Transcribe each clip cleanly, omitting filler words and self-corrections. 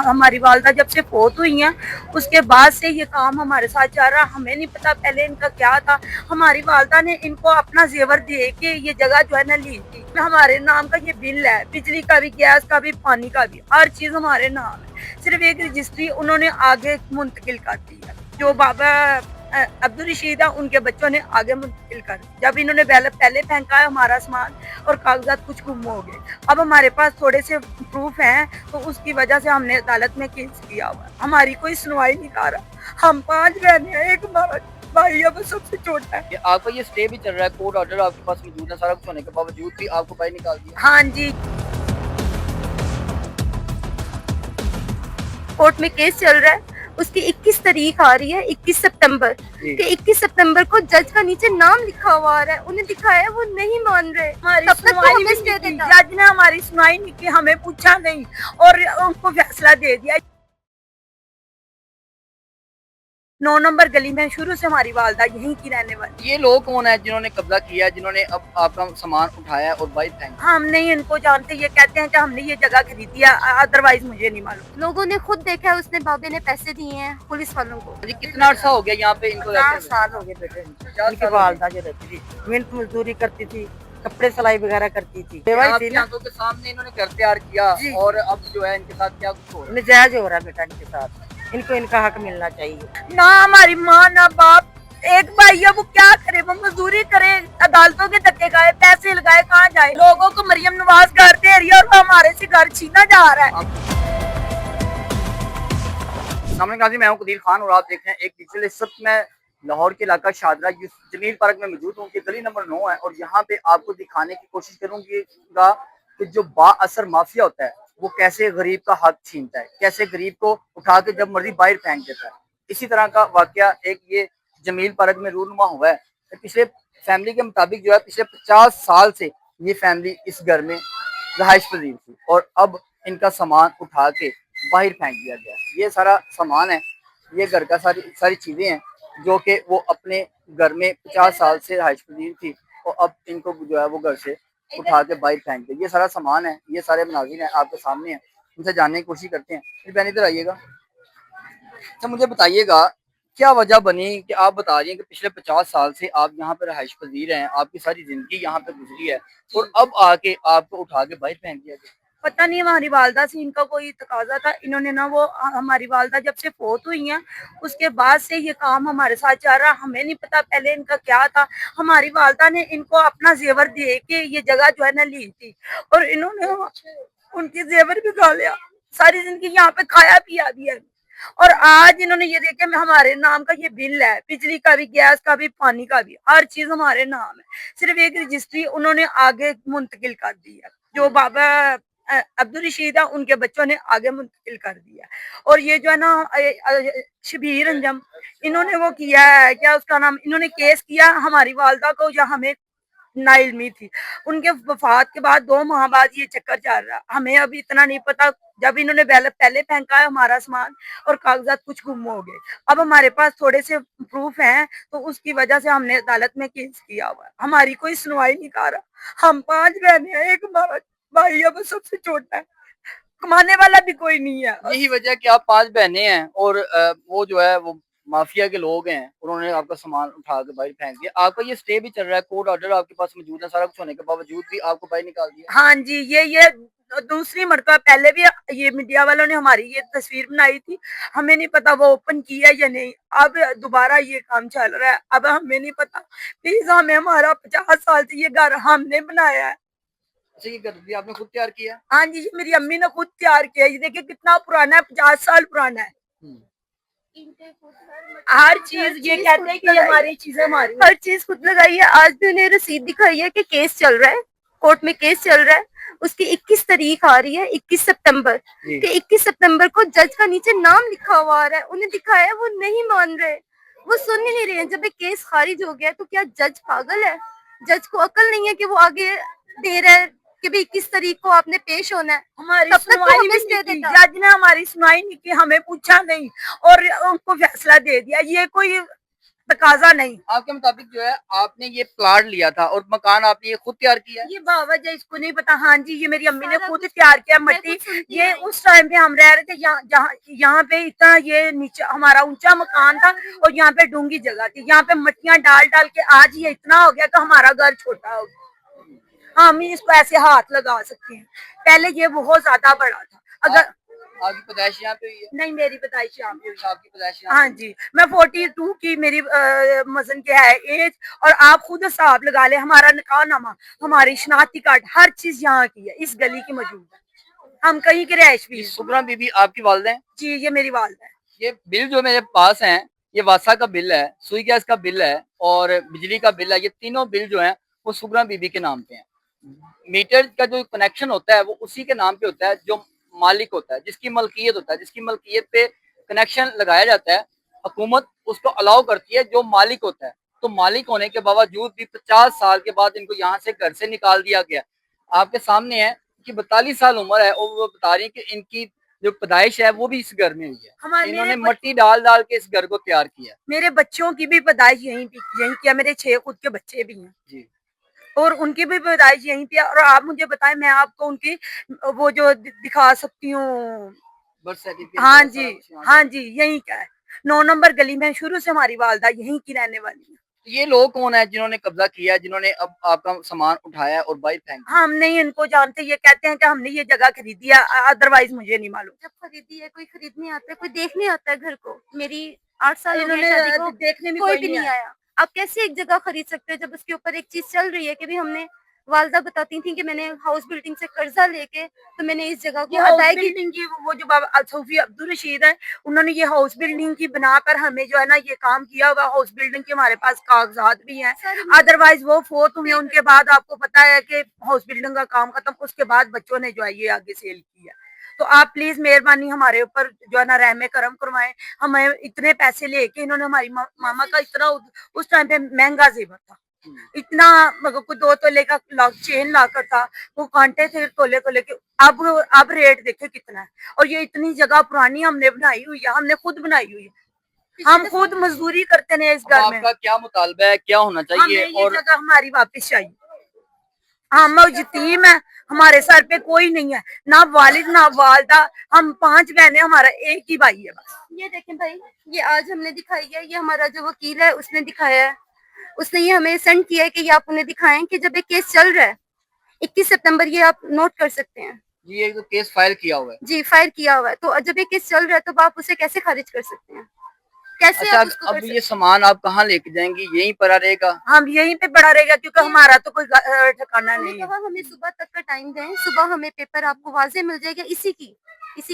हमारी वालदा जब से फोत हुई हैं उसके बाद से ये काम हमारे साथ चल रहा है। हमें नहीं पता पहले इनका क्या था। हमारी वालदा ने इनको अपना जेवर दे के ये जगह जो है ना ली थी। हमारे नाम का ये बिल है, बिजली का भी, गैस का भी, पानी का भी, हर चीज हमारे नाम है। सिर्फ एक रजिस्ट्री उन्होंने आगे मुंतकिल कर दी है। जो बाबा अब्दुल रशीद है उनके बच्चों ने आगे मुंतकिल कर दी। जब इन्होंने पहले फेंका है हमारा सामान और कागजात कुछ गुम हो गए। अब हमारे पास थोड़े से प्रूफ हैं तो उसकी वजह से हमने अदालत में केस किया हुआ। हमारी कोई सुनवाई नहीं कर रहा। हम 5 बहने हैं, एक हमारा भाई अब सबसे छोटा है। आपका ये स्टे भी चल रहा है, कोर्ट ऑर्डर आपके पास मौजूद है, सारा कुछ होने के बावजूद भी आपको बाहर निकाल दिया? हाँ जी, कोर्ट में केस चल रहा है। उसकी 21 तारीख आ रही है, 21 सितंबर के 21 सितंबर को जज का नीचे नाम लिखा हुआ आ रहा है। उन्हें दिखाया है, वो नहीं मान रहे। हमारी तब तक तो हमें स्टे देता। जज ने हमारी सुनवाई नहीं की, हमें पूछा नहीं और उनको फैसला दे दिया। 9 नंबर गली में शुरू से हमारी वालदा यहीं की रहने वाली। ये लोग कौन है जिन्होंने कब्जा किया, जिन्होंने अब आपका सामान उठाया और बाइक फेंक? हम नहीं इनको जानते। ये कहते हैं कि हमने ये जगह खरीदी है, अदरवाइज मुझे नहीं मालूम। लोगों ने खुद देखा है, उसने बाबे ने पैसे दिए हैं पुलिस वालों को। जी कितना अर्सा हो गया यहाँ पे इनको? 4 साल हो गए बेटे। इनकी वालदा जो रहती थी, मेहनत मजदूरी करती थी, कपड़े सिलाई वगैरह करती थी। आपकी आंखों के सामने इन्होंने घर तैयार किया और अब जो है इनके साथ क्या कुछ हो रहा है? नजायज हो रहा है बेटा इनके साथ। इनको इनका हक मिलना चाहिए। ना हमारी माँ ना बाप, एक भाई है, वो क्या करे? वो मजदूरी करे, अदालतों के धक्के खाए, पैसे लगाए, कहाँ जाए? लोगों को मरियम नवाज घर दे रही है और हमारे से घर छीना जा रहा है। मैं हूं कदीर खान और आप देख रहे हैं एक डिजिटल। इस वक्त मैं लाहौर के इलाका शादरा जमील पार्क में मौजूद हूँ। गली नंबर 9 है और यहाँ पे आपको दिखाने की कोशिश करूंगा कि जो बाअसर माफिया होता है वो कैसे गरीब का हक छीनता है, कैसे गरीब को उठा के जब मर्जी बाहर फेंक देता है। इसी तरह का वाकया एक ये जमील पार्क में रूनुमा हुआ है। पिछले फैमिली के मुताबिक जो है पिछले 50 साल से ये फैमिली इस घर में रहायश पजीर थी और अब इनका सामान उठा के बाहर फेंक दिया गया। ये सारा सामान है, ये घर का सारी चीजें हैं जो कि वो अपने घर में 50 साल से रहायश पजीर थी और अब इनको जो है वो घर से उठा के बाहर फेंक दिया। ये सारा सामान है, ये सारे मनाजिर हैं आपके सामने हैं, उनसे जानने की कोशिश करते हैं। फिर बहन इधर आइएगा। अच्छा मुझे बताइएगा क्या वजह बनी कि आप बता रही हैं कि पिछले 50 साल से आप यहाँ पे रहायश पजीर हैं, आपकी सारी जिंदगी यहाँ पे गुजरी है और अब आके आपको उठा के बाहर फेंक दिया गया? पता नहीं हमारी वालदा से इनका कोई तकाजा था। इन्होंने ना वो हमारी वालदा जब से फोत हुई हैं उसके बाद से ये काम हमारे साथ चल रहा है। हमें नहीं पता पहले इनका क्या था। हमारी वालदा ने इनको अपना जेवर दे के ये जगह जो है ना ली थी और इन्होंने उनके जेवर भी खा लिया। सारी जिंदगी यहाँ पे खाया पिया भी है और आज इन्होंने ये देखे हमारे नाम का ये बिल है, बिजली का भी, गैस का भी, पानी का भी, हर चीज हमारे नाम है। सिर्फ एक रजिस्ट्री उन्होंने आगे मुंतकिल कर दी है। जो बाबा अब्दुल रशीद है उनके बच्चों ने आगे मुंतकिल कर दिया। और ये जो है ना शबीर अंजम, इन्होंने वो किया है, क्या उसका नाम, इन्होंने केस किया हमारी वालदा को या हमें नाइल्मी थी। उनके वफात के बाद 2 माह बाद ये चक्कर चल रहा। हमें अभी इतना नहीं पता। जब इन्होंने पहले फेंका है हमारा सामान और कागजात कुछ गुम हो गए। अब हमारे पास थोड़े से प्रूफ हैं तो उसकी वजह से हमने अदालत में केस किया हुआ है। हमारी कोई सुनवाई नहीं कर रहा। हम 5 बहने हैं, एक हमारा भाई अब सबसे छोटा है, कमाने वाला भी कोई नहीं है। यही वजह कि आप 5 बहनें हैं और वो जो है वो माफिया के लोग हैं, उन्होंने आपका सामान उठा के बाहर फेंक दिया। आपका ये स्टे भी चल रहा है, कोर्ट ऑर्डर आपके पास मौजूद है, सारा कुछ होने के बावजूद भी आपको बाहर निकाल दिया? हाँ जी, ये दूसरी मरतबा। पहले भी ये मीडिया वालों ने हमारी ये तस्वीर बनाई थी, हमें नहीं पता वो ओपन किया या नहीं। अब दोबारा ये काम चल रहा है, अब हमें नहीं पता। प्लीज हमें, हमारा 50 साल से ये घर हमने बनाया है। अच्छा ये घर भी आपने खुद तैयार किया? हाँ जी, ये मेरी अम्मी ने खुद तैयार किया। ये देखिए कितना पुराना है, 50 साल पुराना है। हर चीज ये कहते हैं कि हमारी चीजें, हमारी हर चीज खुद लगाई है। आज भी उन्हें रसीद दिखाई है कि केस चल रहा है, कोर्ट में केस चल रहा है। उसकी 21 तारीख आ रही है, 21 सितंबर के 21 सितंबर को जज का नीचे नाम लिखा हुआ आ रहा है। उन्हें दिखाया है, वो नहीं मान रहे, वो सुन ही नहीं रहे हैं। जब एक केस खारिज हो गया तो क्या जज पागल है? जज को अकल नहीं है कि वो आगे दे रहा है कि भाई 21 तारीख को आपने पेश होना है। हमारी सुनवाई नहीं की। जज ने हमारी सुनवाई नहीं की, हमें पूछा नहीं और उनको फैसला दे दिया। ये कोई तकाजा नहीं। आपके मुताबिक जो है आपने ये प्लाट लिया था और मकान आपने ये खुद तैयार किया है? ये बाबा जी इसको नहीं पता। हाँ जी, ये मेरी अम्मी ने खुद तैयार किया मट्टी। ये उस टाइम पे हम रह रहे थे यहाँ पे इतना ये नीचे हमारा ऊंचा मकान था और यहाँ पे डूंगी जगह थी। यहाँ पे मट्टियां डाल डाल के आज ये इतना हो गया कि हमारा घर छोटा हो गया। हम इसको ऐसे हाथ लगा सकते हैं, पहले ये बहुत ज्यादा बड़ा था। अगर आपकी पैदाइश यहाँ पे हुई है? नहीं, मेरी पैदाइश यहाँ पे हुई। आपकी पैदाइश यहाँ हाँ जी, मैं 42 की मेरी मजन के है एज। और आप खुद हिसाब लगा ले, हमारा निकाहनामा, हमारी शनाख्ती कार्ड, हर चीज यहाँ की है, इस गली की मौजूद है। हम कहीं के रहायश भी। सुगरा बीबी आपकी वालदा है? जी, ये मेरी वालदा है। ये बिल जो मेरे पास है, ये वासा का बिल है, सुई गैस का बिल है और बिजली का बिल है। ये तीनों बिल जो है वो सुगरा बीबी के नाम पे है। मीटर का जो कनेक्शन होता है वो उसी के नाम पे होता है जो मालिक होता है, जिसकी मलकियत होता है, जिसकी मलकियत पे कनेक्शन लगाया जाता है। हुकूमत उसको अलाउ करती है जो मालिक होता है। तो मालिक होने के बावजूद भी 50 साल के बाद इनको यहाँ से घर से निकाल दिया गया। आपके सामने है कि 42 साल उम्र है और वो बता रही है कि इनकी जो पैदाइश है वो भी इस घर में हुई है। इन्होंने मट्टी डाल डाल के इस घर को तैयार किया। मेरे बच्चों की भी पैदाइश यहीं किया। मेरे 6 खुद के बच्चे भी हैं जी, और उनकी भी पैदाइश यहीं पे। और आप मुझे बताएं, मैं आपको उनकी वो जो दिखा सकती हूँ। हाँ जी, हाँ जी, यही क्या है, 9 नंबर गली में शुरू से हमारी वालदा यहीं की रहने वाली है। ये लोग कौन है जिन्होंने कब्जा किया है, जिन्होंने अब आपका सामान उठाया और बाहर फेंक दिया? हम नहीं इनको जानते। ये कहते हैं कि हमने ये जगह खरीदी है, अदरवाइज मुझे नहीं मालूम। जब खरीदी है कोई खरीदने आता है, कोई देखने आता है घर को। मेरी 8 साल हो गए शादी को, देखने में कोई भी नहीं आया। आप कैसे एक जगह खरीद सकते हो जब उसके ऊपर एक चीज चल रही है कि भी हमने वालदा बताती थी कि मैंने हाउस बिल्डिंग से कर्जा लेके तो मैंने इस जगह को अदायगी। बिल्डिंग की वो जो बाबा सूफी अब्दुल रशीद है, उन्होंने ये हाउस बिल्डिंग की बना कर हमें जो है ना ये काम किया हुआ। हाउस बिल्डिंग के हमारे पास कागजात भी हैं। अदरवाइज वो फोर्थ हुए, उनके बाद आपको पता है कि हाउस बिल्डिंग का काम खत्म, उसके बाद बच्चों ने जो है ये आगे सेल किया। तो आप प्लीज मेहरबानी हमारे ऊपर जो है ना रहम करम करवाएं। हमें इतने पैसे लेके इन्होंने हमारी मामा का इतना उस टाइम पे महंगा जेवर था, इतना मतलब कोई 2 तोले का चेन लाकर था, वो कांटे थे तोले तोले के। अब रेट देखे कितना है। और ये इतनी जगह पुरानी हमने बनाई हुई है, हमने खुद बनाई हुई है, हम खुद मजदूरी करते हैं इस घर में। आपका क्या मुतालबा है, क्या होना चाहिए? हमें ये जगह हमारी वापस चाहिए। हम यतीम है, हमारे सर पे कोई नहीं है, ना वालिद ना वालदा। हम 5 बहनें, हमारा एक ही भाई है बस। ये देखें भाई, ये आज हमने दिखाई है, ये हमारा जो वकील है उसने दिखाया है। उसने ये हमें सेंड किया है कि ये आप उन्हें दिखाएं कि जब एक केस चल रहा है 21 सितंबर, ये आप नोट कर सकते हैं। जी, एक तो केस फाइल किया हुआ है। जी, फाइल किया हुआ है। तो जब एक केस चल रहा है तो आप उसे कैसे खारिज कर सकते हैं? कैसे अच्छा, आप उसको अब ये सामान आप कहाँ लेके जाएंगे? यहीं पर रहेगा? हम यहीं पे पड़ा रहेगा क्योंकि हमारा तो कोई ठिकाना नहीं है। कहा हमें सुबह तक का टाइम दें, सुबह हमें पेपर आपको वाजे मिल जाएगा। इसी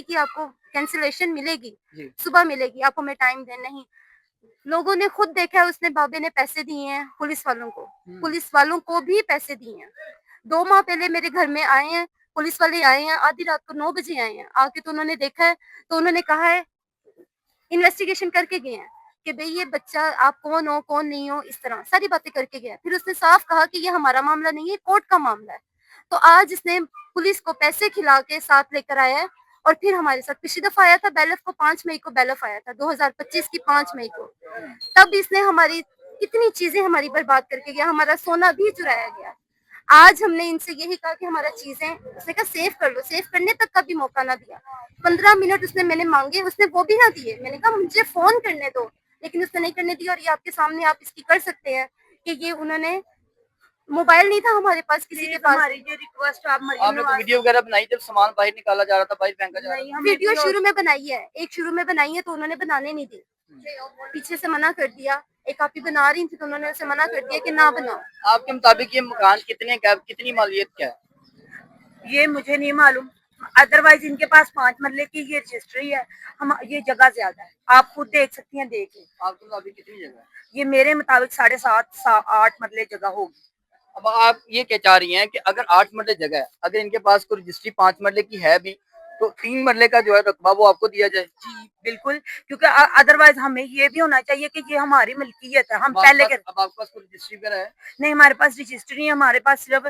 की आपको कैंसिलेशन मिलेगी, सुबह मिलेगी। आप हमें टाइम दें। नहीं, लोगों ने खुद देखा है, उसने बाबे ने पैसे दिए हैं पुलिस वालों को भी पैसे दिए हैं। 2 माह पहले मेरे घर में आए हैं पुलिस वाले, आए हैं आधी रात को 9 बजे आए हैं। आके तो उन्होंने देखा है, तो उन्होंने कहा है, इन्वेस्टिगेशन करके गए हैं कि भाई ये बच्चा आप कौन हो कौन नहीं हो, इस तरह सारी बातें करके गए। फिर उसने साफ कहा कि ये हमारा मामला नहीं है, कोर्ट का मामला है। तो आज इसने पुलिस को पैसे खिला के साथ लेकर आया है और फिर हमारे साथ पिछली दफा आया था बेलफ को, 5 मई को बेलफ आया था 2025 की 5 मई को। तब इसने हमारी कितनी चीजें हमारी बर्बाद करके गया, हमारा सोना भी चुराया गया। आज हमने इनसे यही कहा कि हमारा चीजें, उसने कहा सेव कर लो, सेव करने तक का भी मौका ना दिया। 15 मिनट उसने मैंने मांगे, उसने वो भी ना दिए। मैंने कहा मुझे फोन करने दो, लेकिन उसने नहीं करने दिया। और ये आपके सामने आप इसकी कर सकते हैं कि ये उन्होंने, मोबाइल नहीं था हमारे पास किसी के पास। हमारी जो रिक्वेस्ट आपने तो वीडियो वगैरह बनाई जब सामान बाहर निकाला जा रहा था, बाहर फेंका जा रहा था? वीडियो शुरू में बनाई है, एक शुरू में बनाई है तो उन्होंने बनाने नहीं दी, पीछे से मना कर दिया। एक आप ही बना रही थी तो उन्होंने उसे मना कर दिया कि ना बनाओ। आपके मुताबिक ये मकान कितने का, कितनी मालियत क्या है? ये मुझे नहीं मालूम। अदरवाइज इनके पास 5 मरले की ये रजिस्ट्री है। हम ये जगह ज्यादा है, आप खुद देख सकती हैं, देख लें। आपके मुताबिक कितनी जगह है? ये मेरे मुताबिक 7.5 8 मरले जगह होगी। अब आप ये क्या चाह रही हैं कि अगर 8 मरले जगह है, अगर इनके पास कोई रजिस्ट्री 5 मरले की है भी, तो 3 मरले का जो है रकबा वो आपको दिया जाए। जी बिल्कुल, क्योंकि अदरवाइज हमें ये भी होना चाहिए कि ये हमारी मिल्कियत है, हम पहले के अब आपके पास कोई रजिस्ट्री वगैरह है? नहीं, हमारे पास रजिस्टर नहीं है, हमारे पास सिर्फ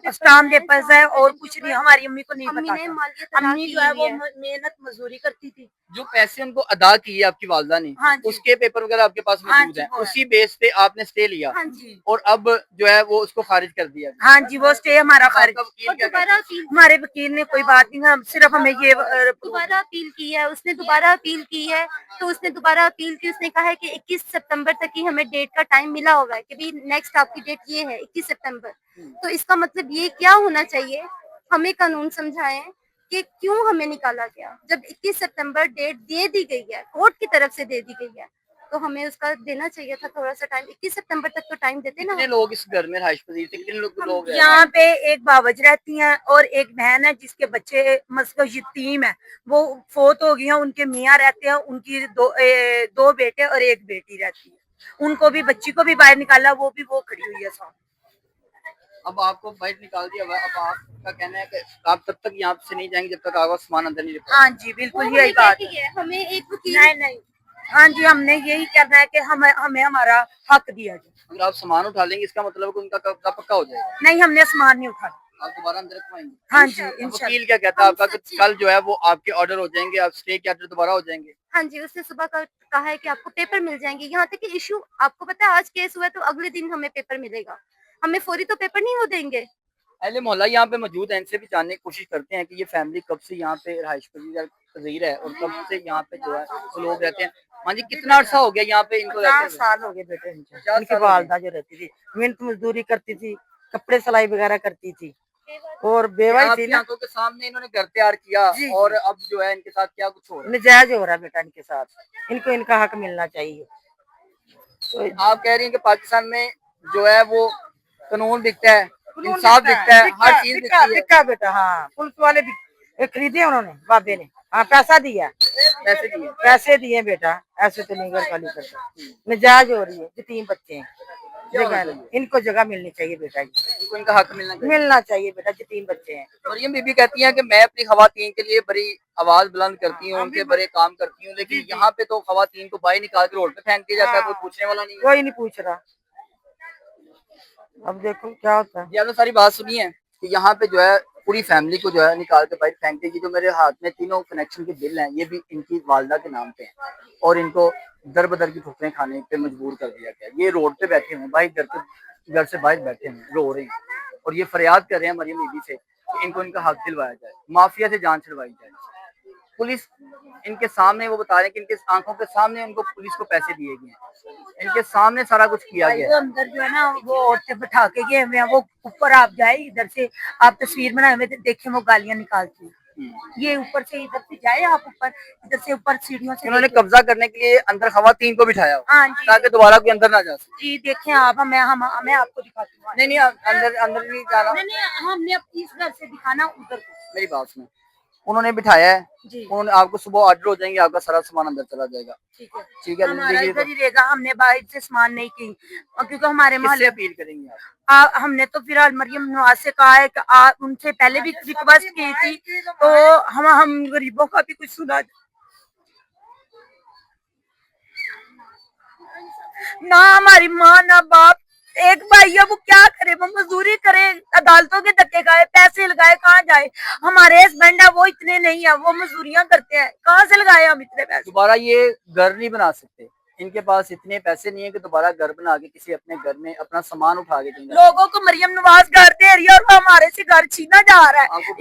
स्टाम्प पेपर्स है और कुछ नहीं। हमारी अम्मी को नहीं अम्मी पता ने था। मालियत अदा अम्मी की जो है हुई वो है। मेहनत मजदूरी करती थी। जो पैसे उनको अदा किए आपकी वालदा ने, हाँ जी। उसके पेपर वगैरह आपके पास हाँ मौजूद जी, हैं, वो है। उसी बेस पे आपने स्टे लिया हाँ जी, और अब जो है वो उसको खारिज कर दिया। हाँ जी, वो स्टे हमारा खारिज। आपका वकील और क्या कहता दोबारा है? अपील हमारे वकील ने कोई बात नहीं, हम सिर्फ हमें ये दोबारा अपील की है, उसने दोबारा अपील की है। तो उसने दोबारा अपील की, उसने कहा है कि 21 सितंबर तक ही हमें डेट का टाइम मिला होगा कि भी नेक्स्ट आपकी डेट ये है 21 सितंबर। तो इसका मतलब ये क्या होना चाहिए, हमें कानून समझाएं कि क्यों हमें निकाला गया। जब 21 सितंबर डेट दे दी गई है, कोर्ट की तरफ से दे दी गई है, तो हमें उसका देना चाहिए था थोड़ा सा टाइम। 21 सितंबर तक तो टाइम देते ना। कितने लोग इस घर में रहायश पजीर थे? कितने लोग रहते यहाँ हैं? पे एक बावज रहती हैं और एक बहन है जिसके बच्चे मतलब यतीम है, वो फोत हो गई है। उनके मियाँ रहते हैं, उनकी दो बेटे और एक बेटी रहती है। उनको भी, बच्ची को भी बाहर निकाला, वो खड़ी हुई है सामने। अब आपको बाहर निकाल दिया हुआ है, अब आपका कहना है कि आप तब तक यहाँ से नहीं जाएंगे जब तक आपका सामान अंदर नहीं रखा। हाँ जी, बिल्कुल यही बात है। हमें एक वकील नहीं, हाँ जी, हमने यही करना है कि हमें हमारा हक दिया जाए। अगर आप सामान उठा लेंगे इसका मतलब है कि उनका कब्जा पक्का हो जाएगा। नहीं, हमने सामान नहीं उठाया। आप दोबारा अंदर रखवाएंगे? हाँ जी, अब इंशाल्लाह। वकील क्या कहता है आपका कि कल जो है वो आपके ऑर्डर हो जाएंगे, आप स्टे के ऑर्डर दोबारा हो जाएंगे? हाँ जी, उसने सुबह का कहा है कि आपको पेपर मिल जाएंगे। यहाँ तक कि इशू आपको पता है, आज केस हुआ है तो अगले दिन हमें पेपर मिलेगा। हमें फौरी तो पेपर नहीं वो देंगे। अहले मोहल्ला यहाँ पे मौजूद है, इनसे भी जानने की कोशिश करते हैं कि ये फैमिली कब से यहाँ पे रहायश पजीर है और कब से यहाँ पे जो है वो लोग रहते हैं। हाँ जी, कितना अर्सा हो गया यहाँ पे इनको 50 रहते हुए? साल हो गए बेटे इनके। 50 इनकी साल हो गए। वालदा जो रहती थी, मेहनत मजदूरी करती थी, कपड़े सिलाई वगैरह करती थी और बेवाई थी आपकी ना। आंखों के सामने इन्होंने घर तैयार किया जी, और अब जो है इनके साथ क्या कुछ हो रहा नजायज हो रहा है बेटा इनके साथ। इनको इनका हक मिलना चाहिए। तो है? आप कह रही हैं कि पाकिस्तान में जो है वो कानून दिखता है, इंसाफ दिखता है, हर चीज दिखती है। दिखा बेटा, हाँ पुलिस वाले भी खरीदे उन्होंने, बाबे ने, हाँ पैसा दिया, पैसे दिए। पैसे दिए बेटा। ऐसे तो नहीं घर खाली करता, नजायज हो रही है। जो 3 बच्चे हैं, जगह इनको जगह मिलनी चाहिए बेटा जी, इनको इनका हक मिलना चाहिए बेटा। जो 3 बच्चे हैं, मरियम बीबी कहती हैं कि मैं अपनी खवातीन के लिए बड़ी आवाज बुलंद करती हूँ, उनके बड़े काम करती हूँ, लेकिन यहाँ पे तो खवातीन को बाहर निकाल के रोड पे फेंक दिया जाता है, कोई पूछने वाला नहीं है। कोई नहीं पूछ रहा। अब देखो क्या होता है। जी, आपने सारी बात सुनी है कि यहाँ पे जो है पूरी फैमिली को जो है निकाल के बाहर फेंक देगी। जो मेरे हाथ में तीनों कनेक्शन के बिल हैं, ये भी इनकी वालदा के नाम पे हैं और इनको दर बदर की ठोकरें खाने पे मजबूर कर दिया गया। ये रोड पे बैठे हुए हैं, भाई घर से बाहर बैठे हुए हैं, रो रहे हैं और ये फरियाद कर रहे हैं मरियम बीबी से कि इनको इनका हक दिलवाया जाए, माफिया से जान छुड़वाई जाए। पुलिस इनके सामने, वो बता रहे हैं कि इनके आंखों के सामने उनको पुलिस को पैसे दिए गए हैं, इनके सामने सारा कुछ किया गया वो है। अंदर जो है ना, वो औरतें बैठा के गए हुए हैं। वो ऊपर आप जाए, इधर से आप तस्वीर बनाए हुए देखें, वो गालियां निकालती हैं। ये ऊपर से, इधर से जाए आप ऊपर, इधर से ऊपर सीढ़ियों से इन्होंने देखें। कब्जा करने के लिए अंदर खवातीन को बिठाया हाँ जी, ताकि दोबारा कोई अंदर ना जा सके। जी देखें आप, मैं आपको दिखाती हूँ। नहीं, अंदर अंदर नहीं जाना। नहीं, हमने अपनी इस घर से दिखाना उधर को। मेरी बात सुनो, उन्होंने बिठाया है, जी, उन्होंने आपको सुबह ऑर्डर हो जाएंगे, आपका सारा सामान अंदर चला जाएगा। ठीक है, ठीक है, हमारा देखिए इधर ही रहेगा। हमने बाहर से सामान नहीं की क्योंकि हमारे किससे मोहल्ले अपील करेंगे आप? हमने तो फिलहाल मरियम नवाज से कहा है कि उनसे पहले भी रिक्वेस्ट की थी, तो हम गरीबों का भी कुछ सुना ना। हमारी माँ ना बाप, एक भाई है, वो क्या करे, वो मजदूरी करे, अदालतों के धक्के खाए, पैसे लगाए, कहाँ जाए। हमारे हस्बैंड है वो इतने नहीं है, वो मजदूरियां करते हैं, कहाँ से लगाए हम इतने पैसे। दोबारा ये घर नहीं बना सकते, इनके पास इतने पैसे नहीं है कि दोबारा घर बना के किसी अपने घर में अपना सामान उठा के देंगे। लोगों को मरियम नवाज घर दे रही है और हमारे से घर छीना जा रहा है, आपको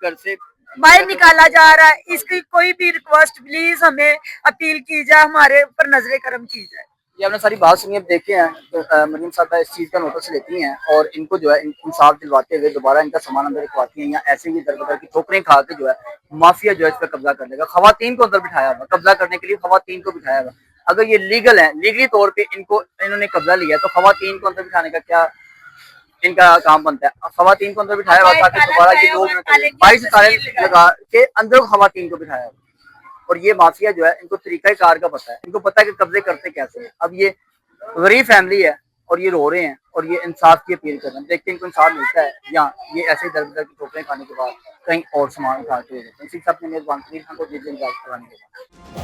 घर से बाहर निकाला जा रहा है। इसकी कोई भी रिक्वेस्ट प्लीज हमें अपील की जाए, हमारे ऊपर नजरे करम की जाए। ये आपने सारी बात सुनी, अब देखे हैं तो मरियम साहब इस चीज का नोटिस लेती हैं और इनको जो है इंसाफ दिलवाते हुए दोबारा इनका सामान अंदर रखवाती हैं, या ऐसे ही दर की ठोकरें खा के जो है माफिया जो है इस पर कब्जा कर लेगा। खवातीन को अंदर बिठाया हुआ, कब्जा करने के लिए खवातीन को बिठाया हुआ। अगर ये लीगल है, लीगली तौर पे इन्होंने कब्जा लिया, तो खवातीन को अंदर बिठाने का क्या इनका काम बनता है? खवातीन को अंदर बिठाया हुआ ताकि दोबारा ये लोग 22 ताले लगा के अंदर खवातीन को बिठाया हुआ। और ये माफिया जो है, इनको तरीका कार का पता है, इनको पता है कि कब्जे करते कैसे हैं। अब ये गरीब फैमिली है और ये रो रहे हैं और ये इंसाफ की अपील कर रहे हैं। देखते हैं इनको इंसाफ मिलता है या ये ऐसे ही दर-बदर की ठोकरें खाने के बाद कहीं और सामान उठा के ले जाते हैं। इसी के साथ अपने मेज़बान को दीजिए इजाज़त।